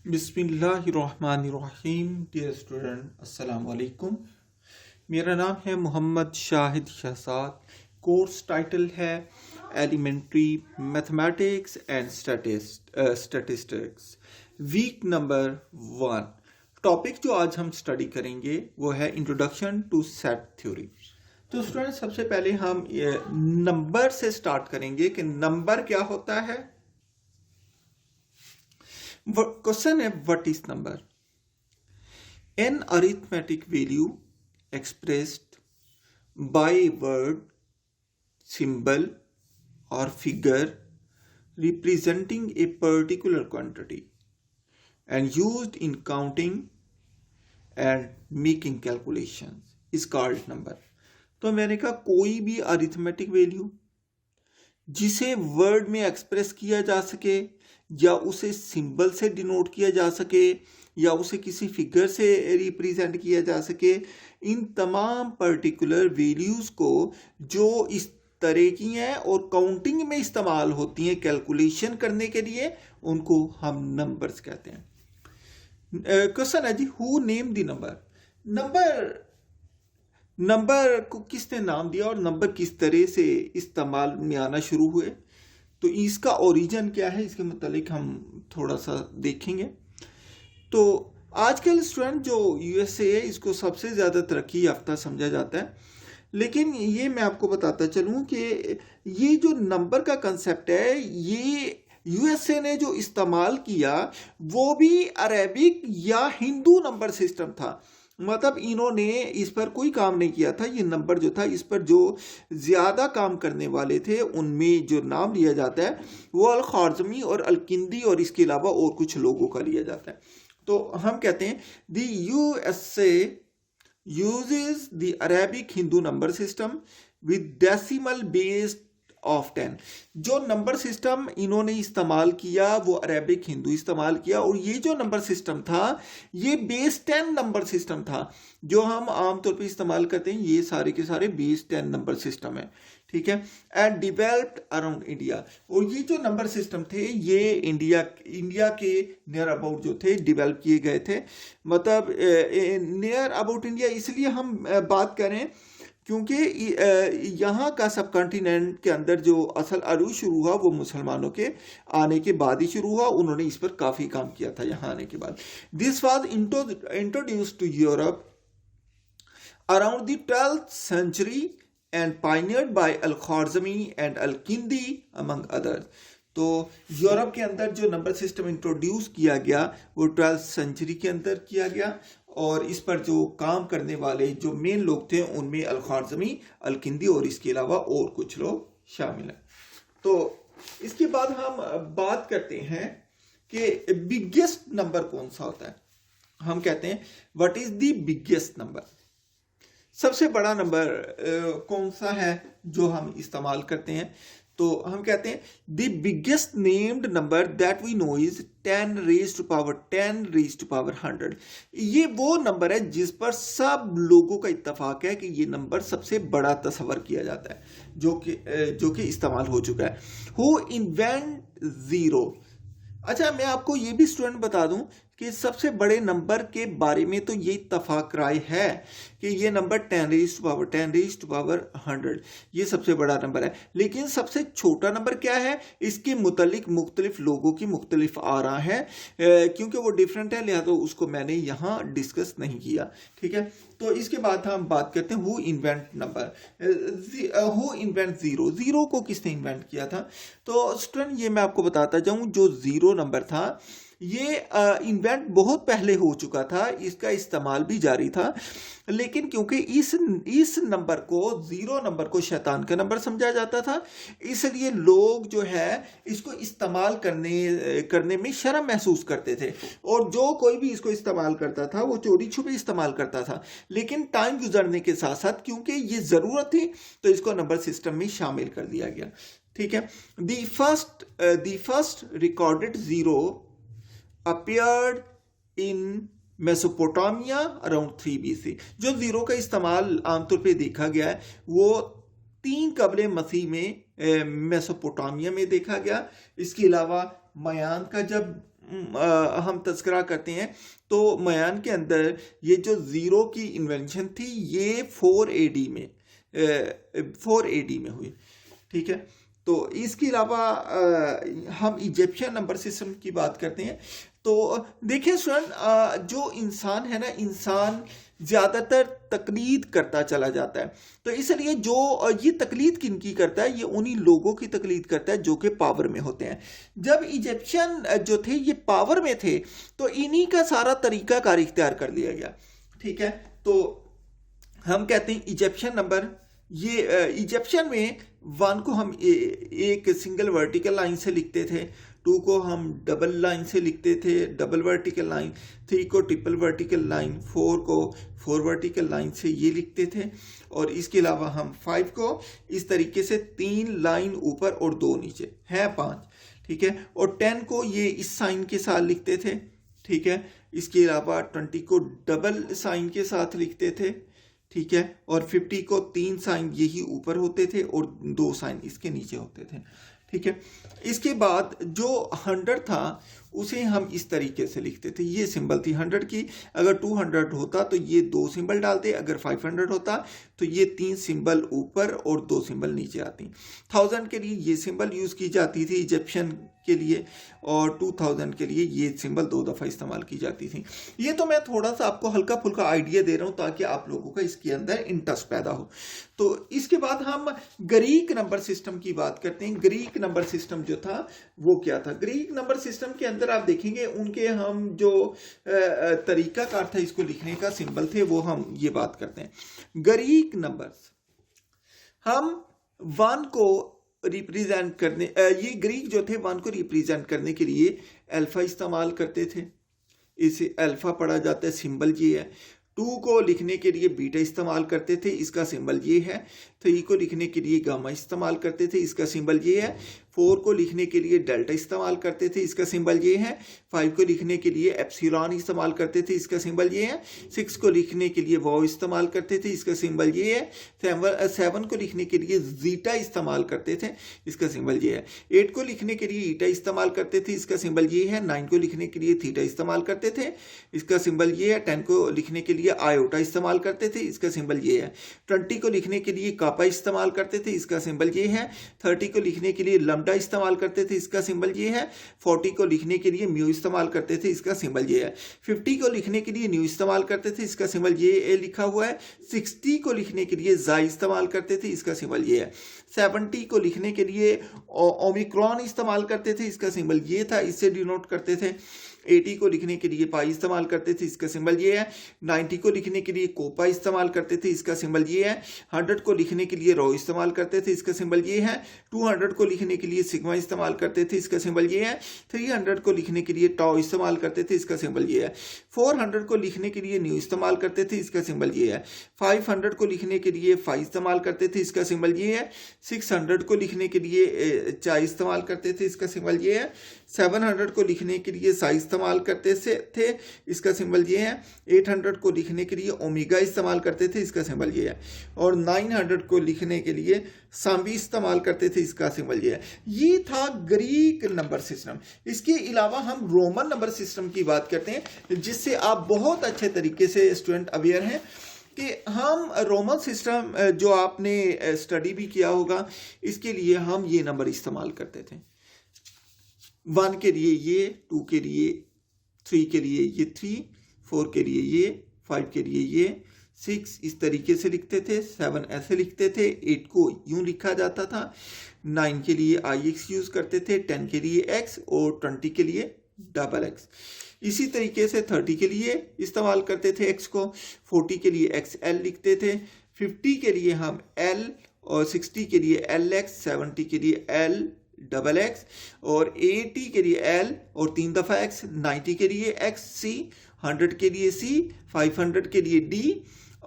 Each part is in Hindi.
बिस्मिल्लाहिर्रहमानिर्रहीम। डियर स्टूडेंट, अस्सलाम वालेकुम। मेरा नाम है मोहम्मद शाहिद शहजाद। कोर्स टाइटल है elementary mathematics and statistics, week number 1। Topic जो आज हम स्टडी करेंगे वो है इंट्रोडक्शन टू सेट थ्योरी। तो स्टूडेंट, सबसे पहले हम नंबर से स्टार्ट करेंगे कि नंबर क्या होता है। क्वेश्चन है, what is number? An arithmetic value expressed by a word, symbol or figure representing a particular quantity and used in counting and making calculations is called number। तो मैंने कहा कोई भी अरिथमेटिक वैल्यू जिसे वर्ड में एक्सप्रेस किया जा सके या उसे सिंबल से डिनोट किया जा सके या उसे किसी फिगर से रिप्रेजेंट किया जा सके, इन तमाम पर्टिकुलर वैल्यूज़ को जो इस तरह की हैं और काउंटिंग में इस्तेमाल होती हैं कैलकुलेशन करने के लिए, उनको हम नंबर्स कहते हैं। क्वेश्चन है जी, who name the number? Number को किसने नाम दिया और नंबर किस तरह से इस्तेमाल में आना शुरू हुए? तो इसका ओरिजिन क्या है, इसके मुतालिक हम थोड़ा सा देखेंगे। तो आजकल स्टूडेंट जो यूएसए है इसको सबसे ज़्यादा तरक्की याफ्ता समझा जाता है, लेकिन ये मैं आपको बताता चलूँ कि ये जो नंबर का कंसेप्ट है ये यूएसए ने जो इस्तेमाल किया वो भी अरेबिक या हिंदू नंबर सिस्टम था। मतलब इन्होंने इस पर कोई काम नहीं किया था। ये नंबर जो था, इस पर जो ज़्यादा काम करने वाले थे उनमें जो नाम लिया जाता है वो अल-ख्वारिज़मी और अल-किंदी और इसके अलावा और कुछ लोगों का लिया जाता है। तो हम कहते हैं the USA uses the Arabic Hindu number system with decimal based of 10। जो नंबर सिस्टम इन्होंने इस्तेमाल किया वो अरेबिक हिंदू इस्तेमाल किया, और ये जो नंबर सिस्टम था ये बेस 10 नंबर सिस्टम था जो हम आमतौर पे इस्तेमाल करते हैं। ये सारे के सारे बेस 10 नंबर सिस्टम है, ठीक है। एंड डिवेल्प्ड अराउंड इंडिया, और ये जो नंबर सिस्टम थे ये इंडिया के नियर अबाउट जो थे डिवेल्प किए गए थे। मतलब नियर अबाउट इंडिया इसलिए हम बात करें क्योंकि यहाँ का सब कॉन्टिनेंट के अंदर जो असल अरूज शुरू हुआ वो मुसलमानों के आने के बाद ही शुरू हुआ। उन्होंने इस पर काफ़ी काम किया था यहाँ आने के बाद। This was introduced to Europe around the 12th century and pioneered by al-Khwarizmi and al-Kindi among others. तो यूरोप के अंदर जो नंबर सिस्टम इंट्रोड्यूस किया गया वो 12th सेंचुरी के अंदर किया गया, और इस पर जो काम करने वाले जो मेन लोग थे उनमें अल-ख्वारिज़मी, अल-किंदी और इसके अलावा और कुछ लोग शामिल हैं। तो इसके बाद हम बात करते हैं कि बिगेस्ट नंबर कौन सा होता है। हम कहते हैं what is the biggest number? सबसे बड़ा नंबर कौन सा है जो हम इस्तेमाल करते हैं? तो हम कहते हैं the biggest named number that we know is 10 raised to power 10 raised to power 100। ये वो नंबर है जिस पर सब लोगों का इत्तफाक है कि ये नंबर सबसे बड़ा तस्वर किया जाता है, जो कि इस्तेमाल हो चुका है। Who invent zero? अच्छा, मैं आपको ये भी स्टूडेंट बता दूं कि सबसे बड़े नंबर के बारे में तो ये इत्तफाक राय है कि ये number 10 raised to power 10 raised to power 100 ये सबसे बड़ा नंबर है। लेकिन सबसे छोटा नंबर क्या है, इसके मुतलिक मुख्तलिफ लोगों की मुख्तलिफ आरा है, क्योंकि वो डिफरेंट है, लिहाजा उसको मैंने यहाँ डिस्कस नहीं किया, ठीक है। तो इसके बाद हम बात करते हैं who invent number, who invent zero? Zero को किसने इन्वेंट किया था? तो स्टूडेंट ये मैं आपको बताता जाऊँ, जो जीरो नंबर था ये इन्वेंट बहुत पहले हो चुका था, इसका इस्तेमाल भी जारी था, लेकिन क्योंकि इस नंबर को, जीरो नंबर को शैतान का नंबर समझा जाता था, इसलिए लोग जो है इसको इस्तेमाल करने में शर्म महसूस करते थे, और जो कोई भी इसको इस्तेमाल करता था वो चोरी छुपे इस्तेमाल करता था। लेकिन टाइम गुजरने के साथ साथ क्योंकि ये ज़रूरत थी तो इसको नंबर सिस्टम में शामिल कर दिया गया, ठीक है। The first recorded zero appeared in Mesopotamia around 3 BC। जो जीरो का इस्तेमाल आमतौर पे देखा गया है वो 3 कबले मसीह में मेसोपोटामिया में देखा गया। इसके अलावा मयान का जब हम तस्करा करते हैं तो मयान के अंदर ये जो ज़ीरो की इन्वेंशन थी ये 4 AD में 4 AD में हुई, ठीक है। तो इसके अलावा हम इजिप्शियन नंबर सिस्टम की बात करते हैं। तो देखिए स्टूडेंट, जो इंसान है ना, इंसान ज़्यादातर तकलीद करता चला जाता है। तो इसलिए जो ये तकलीद किनकी करता है, ये उन्हीं लोगों की तकलीद करता है जो कि पावर में होते हैं। जब इजिप्शियन जो थे ये पावर में थे तो इन्हीं का सारा तरीका कार इख्तियार कर लिया गया, ठीक है। तो हम कहते हैं इजिप्शियन नंबर, ये इजिप्शियन में 1 को हम एक सिंगल वर्टिकल लाइन से लिखते थे, 2 को हम डबल लाइन से लिखते थे, डबल वर्टिकल लाइन, 3 को ट्रिपल वर्टिकल लाइन, 4 को 4 वर्टिकल लाइन से ये लिखते थे। और इसके अलावा हम 5 को इस तरीके से 3 लाइन ऊपर और 2 नीचे है 5, ठीक है। और 10 को ये इस साइन के साथ लिखते थे, ठीक है। इसके अलावा 20 को डबल साइन के साथ लिखते थे, ठीक है। और 50 को 3 साइन यही ऊपर होते थे और 2 साइन इसके नीचे होते थे, ठीक है। इसके बाद जो 100 था उसे हम इस तरीके से लिखते थे, ये सिंबल थी 100 की। अगर 200 होता तो ये 2 सिंबल डालते, अगर 500 होता तो ये 3 सिंबल ऊपर और 2 सिंबल नीचे आती। 1000 के लिए ये सिंबल यूज़ की जाती थी इजिप्शियन के लिए, और 2000 के लिए ये सिंबल 2 दफ़ा इस्तेमाल की जाती थी। ये तो मैं थोड़ा सा आपको हल्का फुल्का आइडिया दे रहा हूँ ताकि आप लोगों का इसके अंदर इंटरेस्ट पैदा हो। तो इसके बाद हम ग्रीक नंबर सिस्टम की बात करते हैं। ग्रीक नंबर सिस्टम जो था वो क्या था? ग्रीक नंबर सिस्टम के अंदर आप देखेंगे उनके हम जो तरीकाकार था इसको लिखने का, सिंबल थे, वो हम ये बात करते हैं। ग्रीक नंबर्स हम 1 को रिप्रेजेंट करने, ये ग्रीक जो थे 1 को रिप्रेजेंट करने के लिए अल्फा इस्तेमाल करते थे, इसे अल्फा पढ़ा जाता है, सिंबल ये है। 2 को लिखने के लिए बीटा इस्तेमाल करते थे, इसका सिंबल ये है। 3 को लिखने के लिए गामा इस्तेमाल करते थे, इसका सिंबल ये है। 4 को लिखने के लिए डेल्टा इस्तेमाल करते थे, इसका सिंबल ये है। 5 को लिखने के लिए एप्सिलॉन इस्तेमाल करते थे, इसका सिंबल ये है। 6 को लिखने के लिए वाव इस्तेमाल करते थे, इसका सिंबल ये है। 7 को लिखने के लिए जीटा इस्तेमाल करते थे, इसका सिंबल ये है। 8 को लिखने के लिए ईटा इस्तेमाल करते थे, इसका सिंबल ये है। 9 को लिखने के लिए थीटा इस्तेमाल करते थे, इसका सिंबल ये है। 10 को लिखने के लिए आयोटा इस्तेमाल करते थे, इसका सिंबल ये है। 20 को लिखने के लिए कापा इस्तेमाल करते थे, इसका सिंबल ये है। 30 को लिखने के लिए लैम्डा इस्तेमाल करते थे, इसका सिंबल ये है। 40 को लिखने के लिए म्यू इस्तेमाल करते थे, इसका सिंबल ये है। 50 को लिखने के लिए न्यू इस्तेमाल करते थे, इसका सिंबल ये लिखा हुआ है। 60 को लिखने के लिए जाई इस्तेमाल करते थे, इसका सिंबल ये है। 70 को लिखने के लिए ओमिक्रॉन इस्तेमाल करते थे, इसका सिंबल ये था, इससे डिनोट करते थे। 80 को लिखने के लिए पाई इस्तेमाल करते थे, इसका सिंबल ये है। 90 को लिखने के लिए कोपा इस्तेमाल करते थे, इसका सिंबल ये है। 100 को लिखने के लिए रो इस्तेमाल करते थे, इसका सिंबल ये है। 200 को लिखने के लिए सिग्मा इस्तेमाल करते थे, इसका सिंबल ये है। 300 को लिखने के लिए टाउ इस्तेमाल करते थे, इसका सिंबल ये है। 400 को लिखने के लिए न्यू इस्तेमाल करते थे, इसका सिंबल ये है। 500 को लिखने के लिए फाई इस्तेमाल करते थे, इसका सिंबल ये है। 600 को लिखने के लिए चाई इस्तेमाल करते थे, इसका सिंबल ये है। 700 को लिखने के लिए साई इस्तेमाल करते थे, इसका सिंबल ये है। 800 को लिखने के लिए ओमेगा इस्तेमाल करते थे, इसका सिंबल ये है। और 900 को लिखने के लिए सांबी इस्तेमाल करते थे, इसका सिंबल ये है। ये था ग्रीक नंबर सिस्टम। इसके अलावा हम रोमन नंबर सिस्टम की बात करते हैं, जिससे आप बहुत अच्छे तरीके से स्टूडेंट अवेयर हैं कि हम रोमन सिस्टम जो आपने स्टडी भी किया होगा, इसके लिए हम ये नंबर इस्तेमाल करते थे। 1 के लिए ये, 2 के लिए, 3 के लिए ये 3, 4 के लिए ये, 5 के लिए ये, 6 इस तरीके से लिखते थे, 7 ऐसे लिखते थे, 8 को यूं लिखा जाता था, 9 के लिए IX यूज़ करते थे, 10 के लिए X और 20 के लिए डबल X। इसी तरीके से 30 के लिए इस्तेमाल करते थे X को, 40 के लिए XL लिखते थे, 50 के लिए हम L और 60 के लिए LX, 70 के लिए L डबल X और 80 के लिए L और 3 दफ़ा X, 90 के लिए XC, 100 के लिए C, 500 के लिए D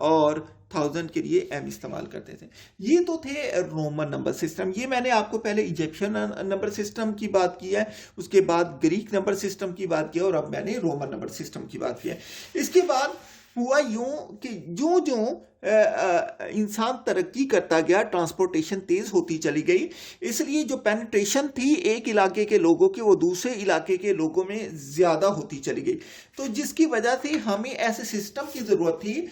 और 1000 के लिए M इस्तेमाल करते थे। ये तो थे रोमन नंबर सिस्टम। ये मैंने आपको पहले इजिप्शियन नंबर सिस्टम की बात की है, उसके बाद ग्रीक नंबर सिस्टम की बात की और अब मैंने रोमन नंबर सिस्टम की बात की है। इसके बाद हुआ यूं कि जो जो इंसान तरक्की करता गया, ट्रांसपोर्टेशन तेज होती चली गई, इसलिए जो पेनिट्रेशन थी एक इलाके के लोगों की वो दूसरे इलाके के लोगों में ज़्यादा होती चली गई। तो जिसकी वजह से हमें ऐसे सिस्टम की ज़रूरत थी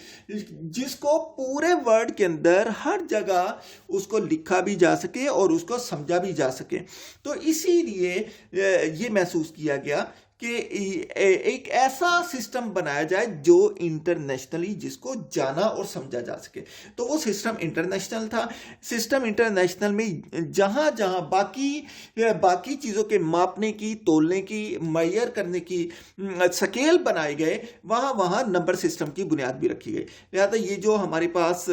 जिसको पूरे वर्ल्ड के अंदर हर जगह उसको लिखा भी जा सके और उसको समझा भी जा सके। तो इसीलिए ये महसूस किया गया कि एक ऐसा सिस्टम बनाया जाए जो इंटरनेशनली जिसको जाना और समझा जा सके। तो वो सिस्टम इंटरनेशनल था। सिस्टम इंटरनेशनल में जहाँ जहाँ बाकी चीज़ों के मापने की, तोलने की, मेजर करने की स्केल बनाए गए, वहाँ वहाँ नंबर सिस्टम की बुनियाद भी रखी गई। लिहाजा ये जो हमारे पास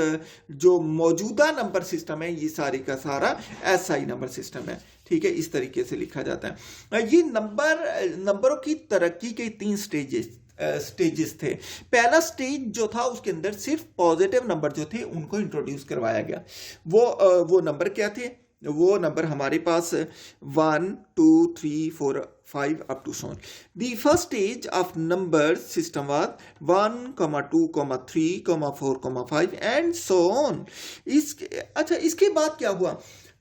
जो मौजूदा नंबर सिस्टम है ये सारी का सारा SI नंबर सिस्टम है। ठीक है, इस तरीके से लिखा जाता है। ये नंबरों की तरक्की के 3 स्टेजेस थे। पहला स्टेज जो था उसके अंदर सिर्फ पॉजिटिव नंबर जो थे उनको इंट्रोड्यूस करवाया गया। वो नंबर क्या थे? वो नंबर हमारे पास 1 2 3 4 5 up to so on. The first stage of number system was 1, 2, 3, 4, 5 and so on. इसके बाद क्या हुआ?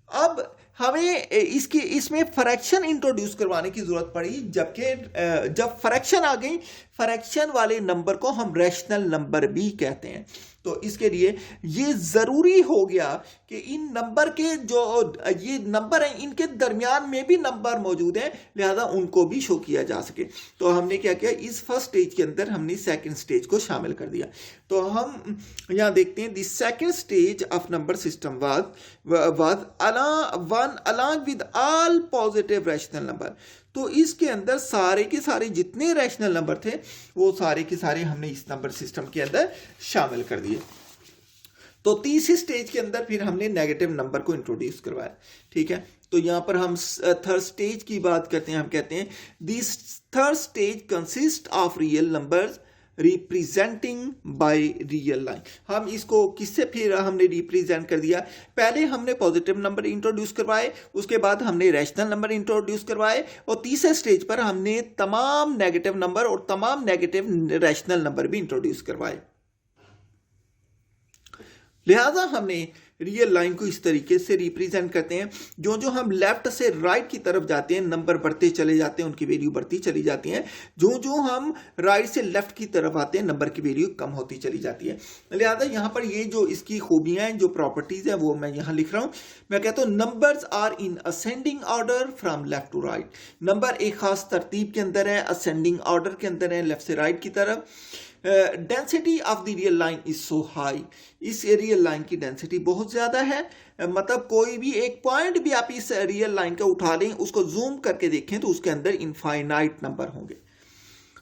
अब हमें इसमें फ्रैक्शन इंट्रोड्यूस करवाने की जरूरत पड़ी, जब फ्रैक्शन आ गई, फ्रैक्शन वाले नंबर को हम रैशनल नंबर भी कहते हैं। तो इसके लिए ये ज़रूरी हो गया कि इन नंबर के जो ये नंबर हैं इनके दरमियान में भी नंबर मौजूद हैं, लिहाजा उनको भी शो किया जा सके। तो हमने क्या किया, इस फर्स्ट स्टेज के अंदर हमने सेकंड स्टेज को शामिल कर दिया। तो हम यहाँ देखते हैं, the second stage of number system was along with all positive rational number. तो इसके अंदर सारे के सारे जितने रैशनल नंबर थे वो सारे के सारे हमने इस नंबर सिस्टम के अंदर शामिल कर दिए। तो तीसरी स्टेज के अंदर फिर हमने नेगेटिव नंबर को इंट्रोड्यूस करवाया। ठीक है, तो यहाँ पर हम थर्ड स्टेज की बात करते हैं। हम कहते हैं this third stage consist of real numbers representing by real line. हम इसको किससे फिर हमने रिप्रेजेंट कर दिया? पहले हमने पॉजिटिव नंबर इंट्रोड्यूस करवाए, उसके बाद हमने रैशनल नंबर इंट्रोड्यूस करवाए, और तीसरे स्टेज पर हमने तमाम नेगेटिव नंबर और तमाम नेगेटिव रैशनल नंबर भी इंट्रोड्यूस करवाए। लिहाजा हमने रियल लाइन को इस तरीके से रिप्रेजेंट करते हैं, जो जो हम लेफ्ट से राइट की तरफ जाते हैं नंबर बढ़ते चले जाते हैं, उनकी वैल्यू बढ़ती चली जाती है। जो जो हम राइट से लेफ्ट की तरफ आते हैं नंबर की वैल्यू कम होती चली जाती है। लिहाजा यहाँ पर ये जो इसकी खूबियाँ हैं, जो प्रॉपर्टीज हैं, वो मैं यहाँ लिख रहा हूँ। मैं कहता हूँ numbers are in ascending order from left to right. Number एक खास तरतीब के अंदर है, असेंडिंग ऑर्डर के अंदर है, लेफ्ट से राइट की तरफ। Density of the real line is so high. इस रियल लाइन की डेंसिटी बहुत ज़्यादा है। मतलब कोई भी एक पॉइंट भी आप इस रियल लाइन का उठा लें, उसको जूम करके देखें तो उसके अंदर इनफाइनाइट नंबर होंगे।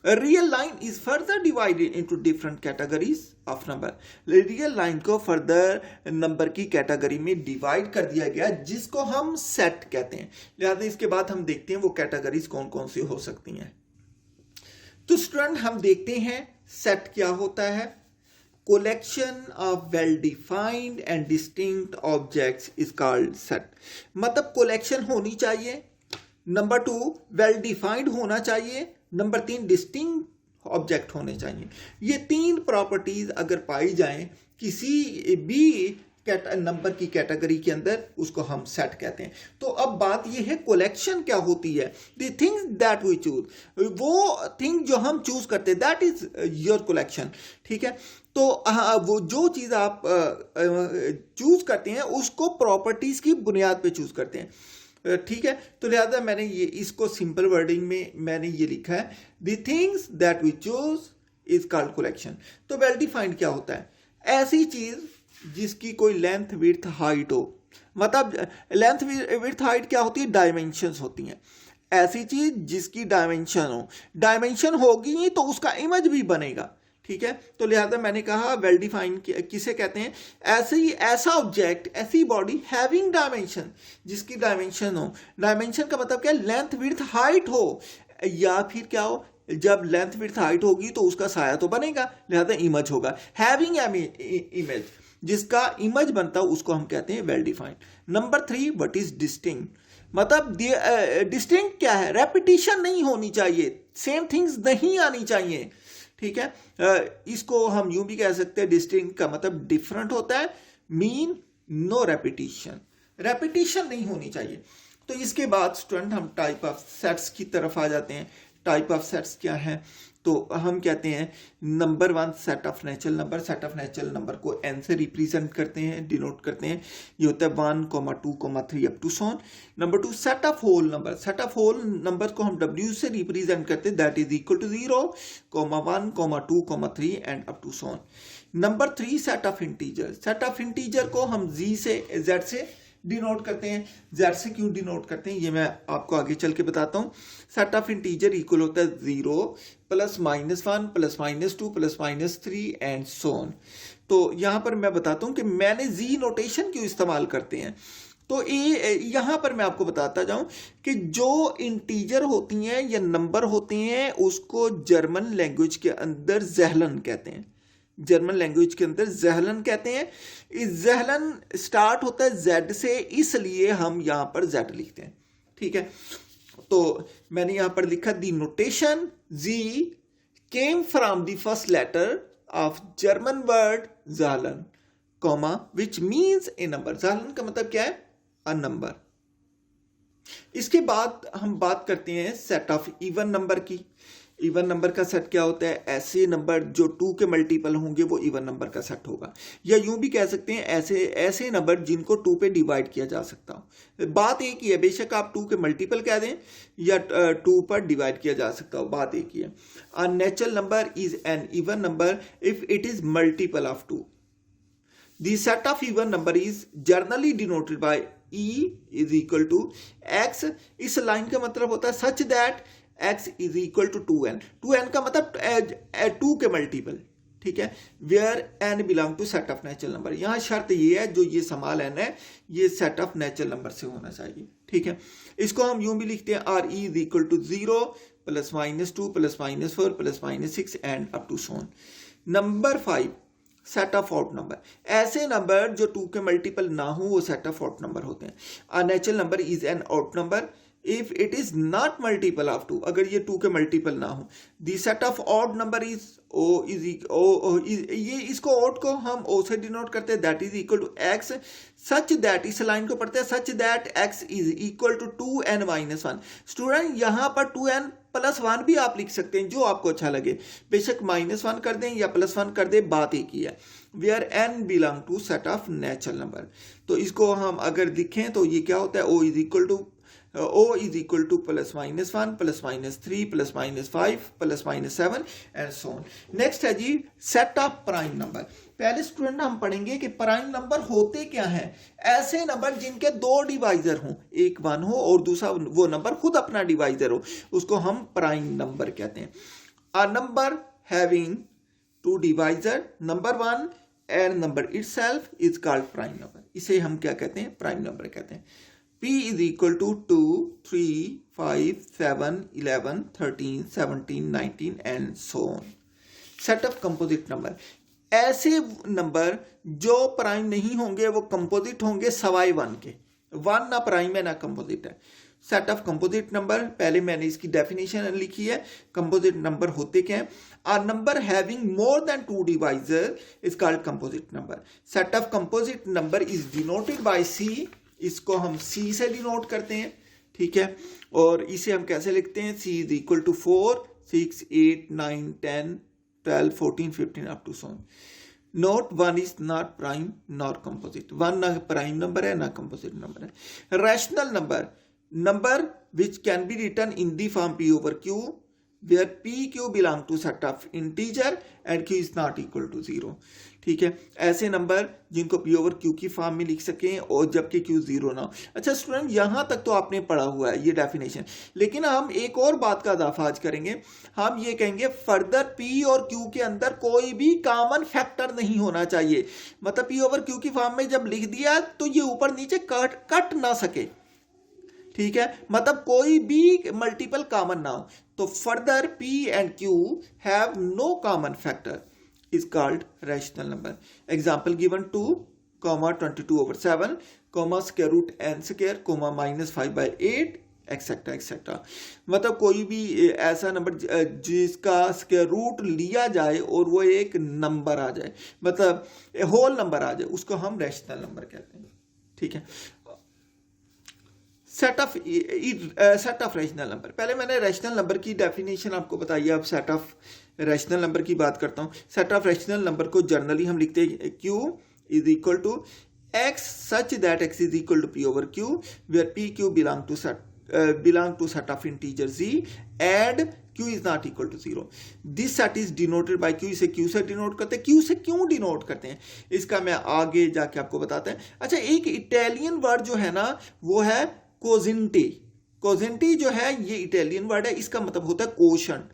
Real line is further divided into different categories of number. Real line को फर्दर नंबर की कैटेगरी में डिवाइड कर दिया गया, जिसको हम सेट कहते हैं। लिहाजा इसके बाद हम देखते हैं वो कैटेगरीज कौन कौन सी हो सकती हैं। तो स्टूडेंट हम देखते हैं सेट क्या होता है। Collection of well defined and distinct objects is called set. मतलब कोलेक्शन होनी चाहिए, नंबर 2 वेल डिफाइंड होना चाहिए, नंबर 3 डिस्टिंक्ट ऑब्जेक्ट होने चाहिए। ये 3 प्रॉपर्टीज अगर पाई जाएं किसी भी नंबर की कैटेगरी के अंदर, उसको हम सेट कहते हैं। तो अब बात यह है कोलेक्शन क्या होती है। The things that we choose, वो थिंग जो हम चूज करते हैं, दैट इज योर कोलेक्शन। ठीक है, तो वो जो चीज़ आप चूज करते हैं उसको प्रॉपर्टीज की बुनियाद पे चूज करते हैं। ठीक है, तो लिहाजा मैंने ये इसको सिंपल वर्डिंग में मैंने ये लिखा है, the things that we choose is called collection. तो वेल डिफाइंड क्या होता है? ऐसी चीज जिसकी कोई लेंथ विड्थ हाइट हो। मतलब लेंथ विड्थ हाइट क्या होती है? डायमेंशंस होती हैं। ऐसी चीज जिसकी डायमेंशन हो, डायमेंशन होगी तो उसका इमेज भी बनेगा। ठीक है, तो लिहाजा मैंने कहा वेल डिफाइन किसे कहते हैं? ऐसा ऑब्जेक्ट, ऐसी बॉडी हैविंग डायमेंशन, जिसकी डायमेंशन हो। डायमेंशन का मतलब क्या? लेंथ विड्थ हाइट हो, या फिर क्या हो, जब लेंथ विड्थ हाइट होगी तो उसका साया तो बनेगा, लिहाजा इमेज होगा। हैविंग इमेज, जिसका इमेज बनता है उसको हम कहते हैं well defined. Number 3 what is distinct. मतलब डिस्टिंक्ट क्या है? रेपिटिशन नहीं होनी चाहिए, सेम थिंग्स नहीं आनी चाहिए। ठीक है। इसको हम यूं भी कह सकते हैं, डिस्टिंक्ट का मतलब डिफरेंट होता है, मीन नो रेपिटेशन, रेपिटेशन नहीं होनी चाहिए। तो इसके बाद स्टूडेंट हम टाइप ऑफ सेट्स की तरफ आ जाते हैं। टाइप ऑफ सेट्स क्या है, तो हम कहते हैं number one set of natural number. Set of natural number को n से रिप्रेजेंट करते हैं, डिनोट करते हैं। ये होता है 1, 2, 3 up to so on. Number two set of whole number. Set of whole number को हम w से रिप्रेजेंट करते हैं, that is equal to 0, 1, 2, 3 and up to so on. Number three set of integer. Set of integer को हम z से डिनोट करते हैं। जेड से क्यों डिनोट करते हैं ये मैं आपको आगे चल के बताता हूं। सेट ऑफ इंटीजर इक्वल होता है 0 +, -1 +, -2 +, -3 एंड सो ऑन। तो यहां पर मैं बताता हूं कि मैंने जी नोटेशन क्यों इस्तेमाल करते हैं। तो ये यहां पर मैं आपको बताता जाऊं कि जो इंटीजर होती हैं या नंबर होते हैं उसको जर्मन लैंग्वेज के अंदर ज़ेहलन कहते हैं। जर्मन लैंग्वेज के अंदर ज़ेहलन कहते हैं। इस ज़ेहलन स्टार्ट होता है जेड से, इसलिए हम यहां पर जेड लिखते हैं। ठीक है, तो मैंने यहां पर लिखा the notation Z came from the first letter of German word Zahlen, comma which means a number. Zahlen का मतलब क्या है, अ नंबर। इसके बाद हम बात करते हैं सेट ऑफ इवन नंबर की। इवन नंबर का सेट क्या होता है, ऐसे नंबर जो 2 के मल्टीपल होंगे वो इवन नंबर का सेट होगा। या यूं भी कह सकते हैं ऐसे नंबर जिनको 2 पे डिवाइड किया जा सकता हो। बात एक ही है, बेशक आप 2 के मल्टीपल कह दें या 2 पर डिवाइड किया जा सकता हो, बात एक ही है। A natural number is an even number if it is multiple of 2। The set of even number is generally denoted by E is equal to X। इस लाइन का मतलब होता है such that X is equal to 2n। 2n का मतलब 2 के मल्टीपल, ठीक है। where n belong to set of natural number। यहाँ शर्त ये है जो ये समाल n है ये set of natural number से होना चाहिए, ठीक है। इसको हम यूं भी लिखते हैं R E is equal to 0 +, -2 +, -4 +, -6 and up to so on। Number 5 set of odd number. ऐसे नंबर जो 2 के मल्टीपल ना हो वो सेट ऑफ ऑड नंबर होते हैं। A natural number is an odd number if it is not multiple of 2। अगर ये 2 के मल्टीपल ना हो। The set of odd number is ये इसको ऑड को हम ओ से डिनोट करते हैं, that is equal to x such that, इस लाइन को पढ़ते हैं such that x is equal to 2n - 1। Student यहां पर 2n +1 भी आप लिख सकते हैं जो आपको अच्छा लगे, बेशक -1 कर दें या +1 कर दें, बात एक ही है। Where n belong to set of natural number. तो इसको हम अगर लिखें तो ये क्या होता है, O is equal to +, -1 +, -3 +, -5 +, -7 and so on. Next है जी सेट ऑफ प्राइम नंबर। पहले स्टूडेंट हम पढ़ेंगे कि प्राइम नंबर होते क्या हैं। ऐसे नंबर जिनके 2 डिवाइजर हों, एक 1 हो और दूसरा वो नंबर खुद अपना डिवाइजर हो, उसको हम प्राइम नंबर कहते हैं। A number having 2 divisor, number 1 and number itself is called prime number. इसे हम क्या कहते हैं, प्राइम नंबर कहते हैं। P is equal to 2, 3, 5, 7, 11, 13, 17, 19 and so on। Set of composite number. ऐसे नंबर जो प्राइम नहीं होंगे वो कंपोजिट होंगे सवाई 1 के। 1 ना प्राइम है ना कंपोजिट है। सेट ऑफ कंपोजिट नंबर, पहले मैंने इसकी डेफिनेशन लिखी है। कंपोजिट नंबर होते क्या है, a number having more than 2 divisor is called composite number. Set of composite number is denoted by C। इसको हम C से डिनोट करते हैं, ठीक है। और इसे हम कैसे लिखते हैं, C is equal to 4, 6, 8, 9, 10, 12, 14, 15 up to so on। Note 1 is not prime nor composite. 1 ना प्राइम नंबर है ना कंपोजिट नंबर है। Rational number, number which can be written in the form P over Q where PQ belong to set of integer and Q is not equal to 0। ठीक है, ऐसे नंबर जिनको P over Q की फॉर्म में लिख सकें और जबकि Q 0 ना हो। अच्छा स्टूडेंट यहां तक तो आपने पढ़ा हुआ है ये डेफिनेशन, लेकिन हम एक और बात का इजाफा आज करेंगे। हम ये कहेंगे फर्दर P और Q के अंदर कोई भी कॉमन फैक्टर नहीं होना चाहिए। मतलब P over Q की फॉर्म में जब लिख दिया तो ये ऊपर नीचे कट ना सके, ठीक है। मतलब कोई भी मल्टीपल कॉमन ना हो। तो further P and Q have no common factor is called rational number। Example given 2, 22/7, square root n square, -5/8 etcetera etcetera. मतलब कोई भी ऐसा नंबर जिसका स्क्वायर रूट लिया जाए और वो एक नंबर आ जाए, मतलब होल नंबर आ जाए, उसको हम रैशनल नंबर कहते हैं। ठीक है, सेट ऑफ रैशनल नंबर। पहले मैंने रैशनल नंबर की डेफिनेशन आपको बताई है, अब सेट ऑफ रैशनल नंबर की बात करता हूँ। सेट ऑफ रैशनल नंबर को जनरली हम लिखते हैं Q is equal to X such that X is equal to P over Q, where PQ belong to set of integer Z and Q is not equal to 0. This set is denoted by Q. इसे Q से डिनोट करते हैं। Q से क्यों डिनोट करते हैं इसका मैं आगे जाके आपको बताते हैं। अच्छा, एक इटालियन वर्ड जो है ना वो है कोजेंटे। कोजेंटे जो है ये इटालियन वर्ड है, इसका मतलब होता है कोशंट।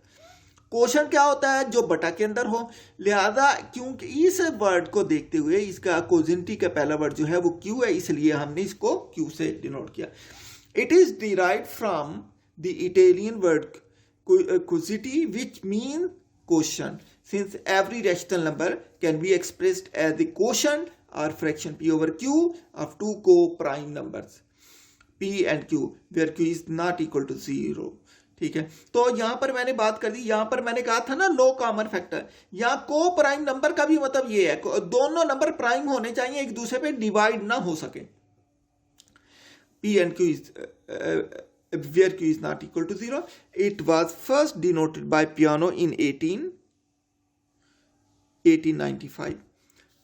कोशंट क्या होता है? जो बटा के अंदर हो। लिहाजा क्योंकि इस वर्ड को देखते हुए इसका कोजेंटी का पहला वर्ड जो है वो क्यू है, इसलिए हमने इसको क्यू से डिनोट किया। It is derived from the Italian word quoziente which mean quotient, since every rational number can be expressed as the quotient और fraction P over Q of two coprime numbers P and Q where Q is not equal to 0। ठीक है, तो यहां पर मैंने बात कर दी, यहां पर मैंने कहा था ना लो कॉमन फैक्टर। यहां को प्राइम नंबर का भी मतलब ये है दोनों नंबर प्राइम होने चाहिए, एक दूसरे पे डिवाइड ना हो सके। P and Q is where Q is not equal to 0। It was first denoted by Peano in 1895।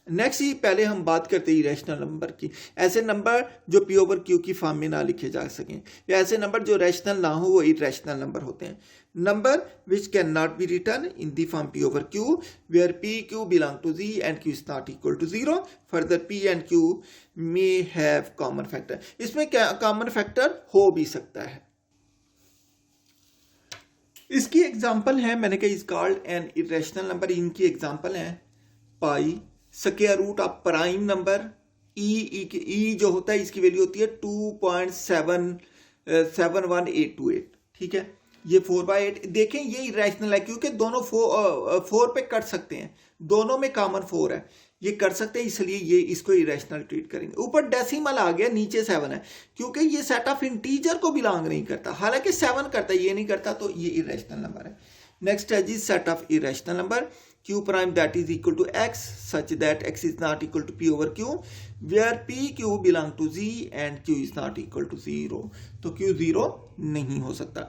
Next ही पहले हम बात करते हैं इरेशनल नंबर की। ऐसे नंबर जो पी ओवर क्यू की फॉर्म में ना लिखे जा सकें, या ऐसे नंबर जो रैशनल ना हो वो इरेशनल नंबर होते हैं। Number which can not be written in the form P over Q where P Q belong to Z and Q is not equal to 0। Further P and Q may have common factor. इसमें क्या कॉमन फैक्टर हो भी सकता है। इसकी एग्जाम्पल है, मैंने कहा is called an irrational number. इनकी एग्जाम्पल है pi, square root of prime number e जो होता है इसकी वैल्यू होती है 2.71828। ठीक है, ये 4/8। देखें ये इरेशनल है क्योंकि दोनों 4 पे कट सकते हैं, दोनों में कॉमन 4 है, ये कर सकते हैं, इसलिए ये इसको इरेशनल ट्रीट करेंगे। ऊपर डेसिमल आ गया, नीचे 7 है क्योंकि ये सेट ऑफ इंटीजर को बिलोंग नहीं करता, हालांकि 7 करता है, ये नहीं करता, तो ये इरेशनल नंबर है। नेक्स्ट है जी set of irrational number Q prime that is equal to X such that X is not equal to P over Q where P Q belong to Z and Q is not equal to 0। तो Q 0 नहीं हो सकता,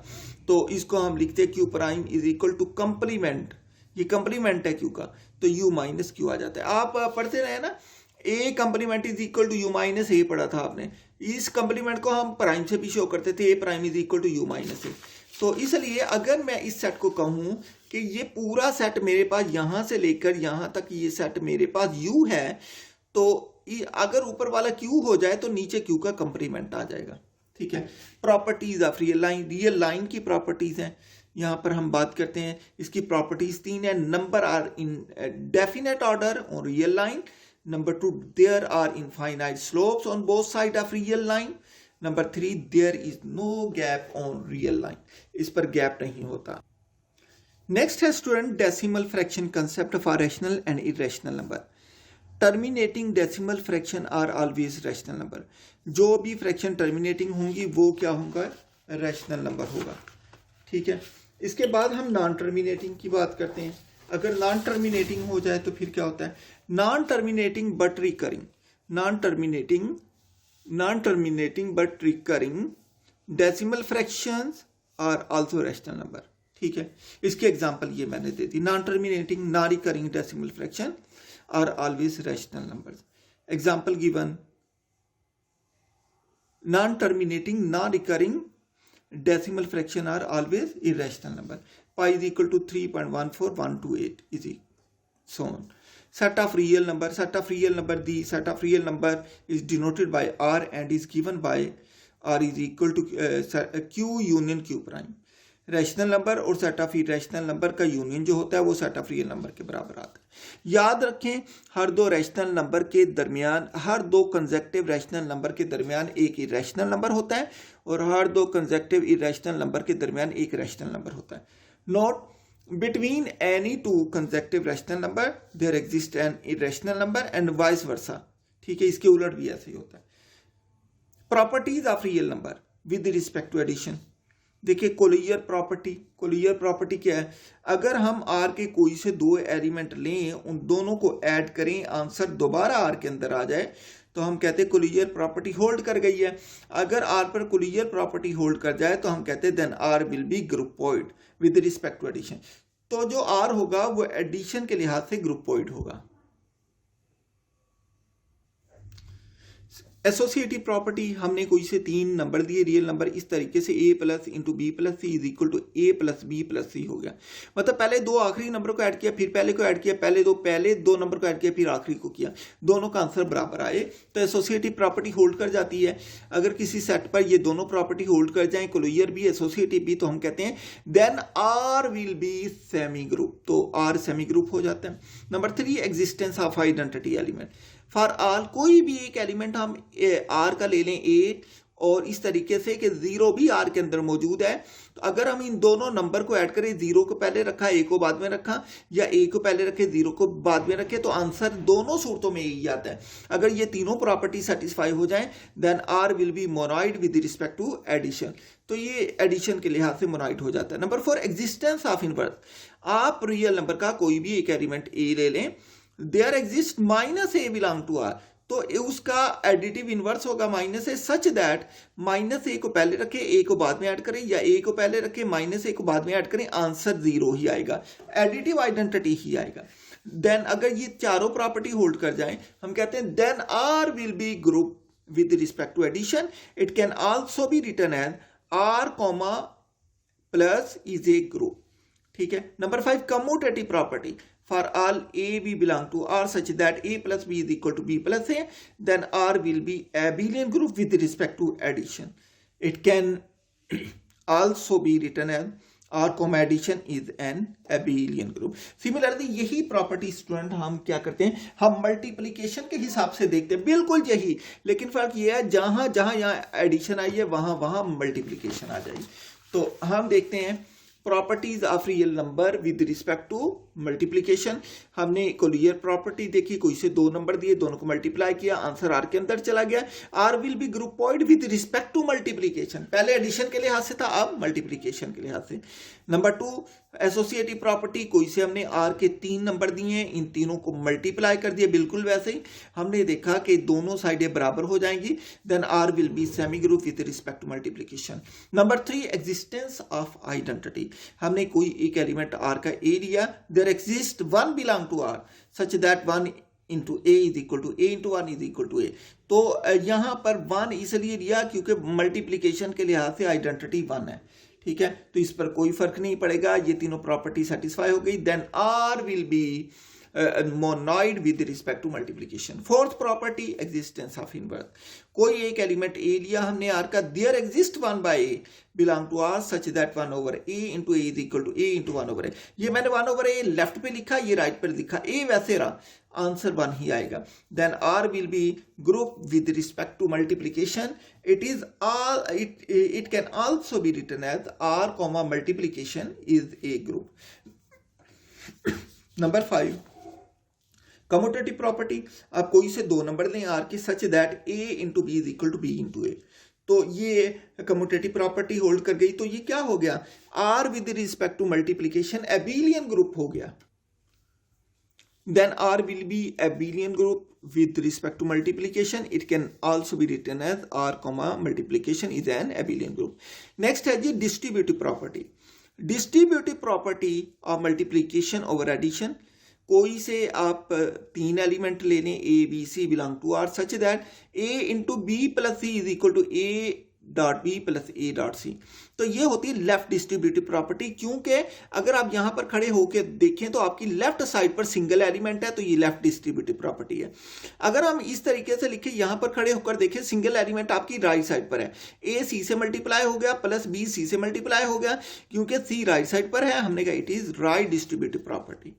तो इसको हम लिखते हैं Q prime is equal to complement। ये कंप्लीमेंट है Q का, तो U माइनस Q आ जाता है। आप पढ़ते रहे ना, A complement is equal to U minus A पढ़ा था आपने। इस कंप्लीमेंट को हम प्राइम से भी शो करते थे, A prime is equal to U minus A। तो इसलिए अगर मैं इस सेट को कहूं कि ये पूरा सेट मेरे पास यहां से लेकर यहां तक ये सेट मेरे पास U है, तो अगर ऊपर वाला Q हो जाए तो नीचे Q का कंप्लीमेंट आ जाएगा। ठीक है, properties of real line. Real line की प्रॉपर्टीज हैं, यहां पर हम बात करते हैं। इसकी प्रॉपर्टीज 3 है। Number are in definite order on real line. Number 2, there are infinite slopes on both side of real line. Number 3, there is no gap on real line. इस पर गैप नहीं होता। नेक्स्ट है student decimal fraction concept for rational and irrational number. Terminating decimal fraction are always rational number. जो भी फ्रैक्शन टर्मिनेटिंग होंगी वो क्या होगा? रैशनल नंबर होगा। ठीक है, इसके बाद हम नॉन टर्मिनेटिंग की बात करते हैं। अगर नॉन टर्मिनेटिंग हो जाए तो फिर क्या होता है? Non terminating but recurring. Non terminating but recurring decimal fractions are also rational number. ठीक है, इसकी एग्जांपल ये मैंने दे दी। Non terminating non recurring decimal fraction are always rational numbers. Example given, non terminating non recurring decimal fraction are always irrational number. Pi is equal to 3.14128 is so on. Set of real number. Set of real number. The set of real number is denoted by R and is given by R is equal to Q union Q prime. Rational number और सेट ऑफ इरेशनल नंबर का यूनियन जो होता है वो सेट ऑफ रियल नंबर के बराबर आता है। याद रखें, हर दो रैशनल नंबर के दरमियान, हर दो कंसेक्टिव रैशनल नंबर के दरमियान एक इरेशनल नंबर होता है और हर दो कंसेक्टिव इरेशनल नंबर के दरमियान एक रैशनल नंबर होता है। Note, between any two consecutive rational number there exist an irrational number and vice versa. ठीक है, इसके उलट भी ऐसे ही होता है। Properties of real number. With respect to addition. देखिए कोलियर प्रॉपर्टी क्या है, अगर हम आर के कोई से दो एलिमेंट लें, उन दोनों को ऐड करें, आंसर दोबारा आर के अंदर आ जाए, तो हम कहते हैं कोलियर प्रॉपर्टी होल्ड कर गई है। अगर आर पर कोलियर प्रॉपर्टी होल्ड कर जाए तो हम कहते हैं then R will be groupoid with respect to addition. तो जो आर होगा वो एडिशन के लिहाज से ग्रुपोइड होगा। एसोसिएटिव प्रॉपर्टी, हमने कोई से 3 नंबर दिए रियल नंबर, इस तरीके से a plus into B plus C is equal to A plus B plus C हो गया। मतलब पहले 2 आखिरी नंबर को ऐड किया, फिर पहले को ऐड किया, पहले दो नंबर को ऐड किया, फिर आखिरी को किया, दोनों का आंसर बराबर आए तो एसोसिएटिव प्रॉपर्टी होल्ड कर जाती है। अगर किसी सेट पर ये दोनों प्रॉपर्टी होल्ड कर जाए, कोलियर भी एसोसिएटिव भी, तो हम कहते हैं then R will be semi group, तो आर सेमी ग्रुप हो जाता है। Number 3, existence of identity element. For all, कोई भी एक एलिमेंट हम आर का ले लें ए, और इस तरीके से कि 0 भी आर के अंदर मौजूद है, तो अगर हम इन दोनों नंबर को ऐड करें, 0 को पहले रखा ए को बाद में रखा, या ए को पहले रखे 0 को बाद में रखे, तो आंसर दोनों सूरतों में यही आता है। अगर ये तीनों प्रॉपर्टी सेटिस्फाई हो जाएं then R will be monoid with respect to addition, तो ये एडिशन के लिहाज से मोनोइड हो जाता है। Number 4, existence of inverse. आप रियल नंबर का कोई भी एक एलिमेंट ए ले लें, there exist minus A belong to R, तो उसका एडिटिव इनवर्स होगा minus A, such that minus A को पहले रखें, ए को बाद में ऐड करें, या ए को पहले रखें, माइनस ए को बाद में ऐड करें, आंसर 0 ही आएगा, एडिटिव आइडेंटिटी ही आएगा। देन अगर ये चारों प्रॉपर्टी होल्ड कर जाएं, हम कहते हैं then R will be group with respect to addition. It can also be written as R comma plus is a group. ठीक है। Number 5, commutative property. For all a b belong to R such that a plus b is equal to b plus a, then R will be abelian group with respect to addition. It can also be written as R comma addition is an abelian group. Similarly, यही प्रॉपर्टी स्टूडेंट हम क्या करते हैं, हम मल्टीप्लीकेशन के हिसाब से देखते हैं, बिल्कुल यही, लेकिन फर्क ये है जहां जहां यहाँ एडिशन आई है वहां वहां मल्टीप्लीकेशन आ जाएगी। तो हम देखते हैं properties of real number with respect to multiplication. हमने कोलियर प्रॉपर्टी देखी, कोई से 2 नंबर दिए, दोनों को मल्टीप्लाई किया, आंसर आर के अंदर चला गया। R will be groupoid with respect to multiplication, पहले एडिशन के लिहाज से था, अब मल्टीप्लीकेशन के लिहाज से। नंबर 2, एसोसिएटिव प्रॉपर्टी, कोई से हमने आर के 3 नंबर दिए हैं, इन तीनों को मल्टीप्लाई कर दिया, बिल्कुल वैसे ही हमने देखा कि दोनों साइडें बराबर हो जाएंगी, then R will be semi group with respect to multiplication. Number 3, existence of identity. हमने कोई एक एलिमेंट आर का ए लिया, there exist 1 belong to R such that 1 into A is equal to A into 1 is equal to A. तो यहां पर 1 इसलिए लिया क्योंकि मल्टीप्लीकेशन के लिहाज से आइडेंटिटी 1 है। ठीक है, तो इस पर कोई फर्क नहीं पड़ेगा, ये तीनों प्रॉपर्टी सेटिस्फाई हो गई, then R will be monoid with respect to multiplication. 4th property, existence of inverse. कोई एक एलिमेंट ए लिया हमने आर का, there exist 1 by A belong to R such that 1 over A into A is equal to A into 1 over A. ये मैंने 1 ओवर ए लेफ्ट पे लिखा, ये राइट पे लिखा, ए वैसे रहा, आंसर 1 ही आएगा। Then R will be group with respect to multiplication. It can also be written as R comma multiplication is a group. Number 5, commutative property. आप कोई से 2 नंबर लें आर के, such that A into B is equal to B into A, तो ये कम्यूटेटिव प्रॉपर्टी होल्ड कर गई। तो ये क्या हो गया, R with respect to multiplication abelian group हो गया। Then R will be abelian group with respect to multiplication. It can also be written as R comma multiplication is an abelian group. Next है जी distributive property. Distributive property of multiplication over addition. कोई से आप 3 एलिमेंट ले लें, A B C belong to R such that A into B plus C is equal to A dot B plus A dot C. तो ये होती है लेफ्ट डिस्ट्रीब्यूटिव प्रॉपर्टी, क्योंकि अगर आप यहां पर खड़े होकर देखें तो आपकी लेफ्ट साइड पर सिंगल एलिमेंट है, तो ये लेफ्ट डिस्ट्रीब्यूटिव प्रॉपर्टी है। अगर हम इस तरीके से लिखें, यहां पर खड़े होकर देखें, सिंगल एलिमेंट आपकी राइट साइड पर है, ए सी से मल्टीप्लाई हो गया प्लस बी सी से मल्टीप्लाई हो गया, क्योंकि सी राइट साइड पर है, हमने कहा it is right distributive property.